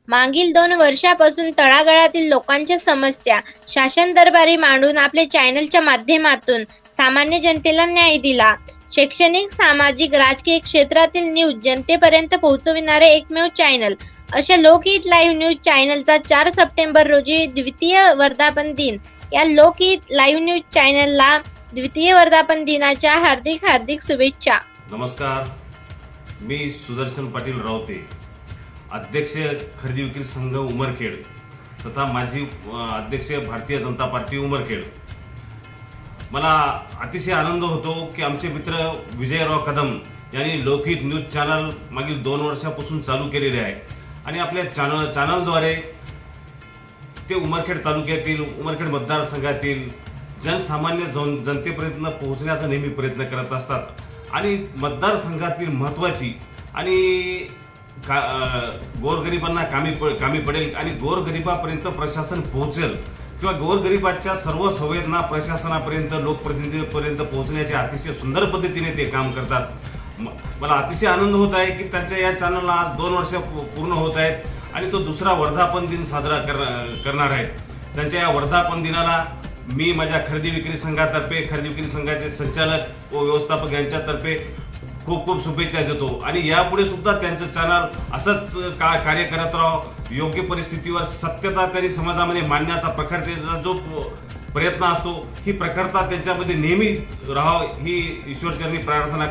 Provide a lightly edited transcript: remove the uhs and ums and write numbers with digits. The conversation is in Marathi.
मागील 2 वर्षापासून तळागाळातील लोकांच्या समस्या शासन दरबारी मांडून आपल्या चॅनलच्या माध्यमातून सामान्य जनतेला न्याय दिला. शैक्षणिक, सामाजिक, राजकीय क्षेत्रातील न्यूज जनतेपर्यंत पोहोचविणारे एकमेव चॅनल अशा लोकहित लाईव्ह न्यूज चॅनलचा 4 सप्टेंबर रोजी द्वितीय वर्धापन दिन. या लोकहित लाईव्ह न्यूज चॅनलला द्वितीय वर्धापन दिनाच्या हार्दिक शुभेच्छा. नमस्कार, मी सुदर्शन पाटील रावते, अध्यक्ष खरेदी विक्री संघ उमरखेड तथा माजी अध्यक्ष भारतीय जनता पार्टी उमरखेड. मला अतिशय आनंद होतो की आमचे मित्र विजयराव कदम यांनी लोकहित न्यूज चॅनल मागील 2 वर्षापासून चालू केलेले आहे आणि आपल्या चॅनलद्वारे ते उमरखेड तालुक्यातील, उमरखेड मतदारसंघातील जनसामान्य जनतेपर्यंत पोहोचण्याचा नेहमी प्रयत्न करत असतात आणि मतदारसंघातील महत्त्वाची आणि गोरगरिबांना कामी पडेल आणि गोरगरिबापर्यंत प्रशासन पोहोचेल किंवा गोरगरिबाच्या सर्व संवेदना प्रशासनापर्यंत, लोकप्रतिनिधीपर्यंत पोहोचण्याच्या अतिशय सुंदर पद्धतीने ते काम करतात. मला अतिशय आनंद होत आहे की त्यांच्या या चॅनलला आज 2 वर्ष पूर्ण होत आहेत आणि तो दुसरा वर्धापन दिन साजरा करणार आहेत. त्यांच्या या वर्धापन दिनाला मी माझ्या खरेदी विक्री संघातर्फे, खरेदी विक्री संघाचे संचालक व व्यवस्थापक यांच्यातर्फे खूप खूप शुभेच्छा देतो आणि यापुढे सुद्धा त्यांचं चॅनल असंच कार्य करत राहावं. योग्य परिस्थितीवर सत्यता त्यांनी समाजामध्ये मांडण्याचा, प्रखरतेचा जो प्रयत्न असतो, ही प्रखरता त्यांच्यामध्ये नेहमी राहावं ही ईश्वरचरणी प्रार्थना